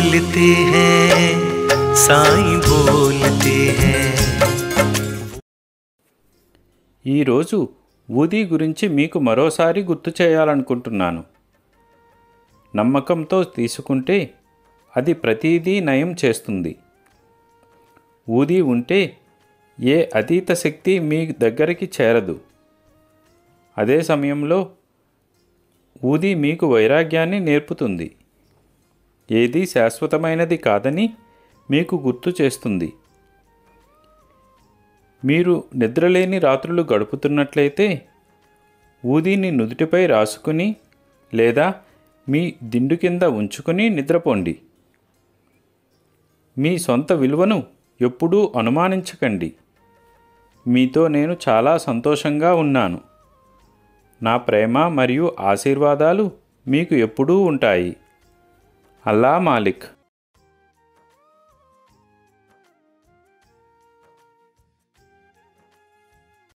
बोलते हैं साईं बोलते हैं। ఈరోజు ఊదీ గురించి మీకు మరోసారి గుర్తు చేయాలనుకుంటున్నాను. నమ్మకంతో తీసుకుంటే అది ప్రతిదీ నయం చేస్తుంది. ఊదీ ఉంటే ఏ అతీత శక్తి మీ దగ్గరికి చేరదు. అదే సమయంలో ఊదీ మీకు వైరాగ్యాన్ని నేర్పుతుంది. ఏదీ శాశ్వతమైనది కాదని మీకు గుర్తు చేస్తుంది. మీరు నిద్రలేని రాత్రులు గడుపుతున్నట్లయితే ఊదీని నుదుటిపై రాసుకుని లేదా మీ దిండు కింద ఉంచుకుని నిద్రపోండి. మీ సొంత విలువను ఎప్పుడూ అనుమానించకండి. మీతో నేను చాలా సంతోషంగా ఉన్నాను. నా ప్రేమ మరియు ఆశీర్వాదాలు మీకు ఎప్పుడూ ఉంటాయి. అల్లా మాలిక్.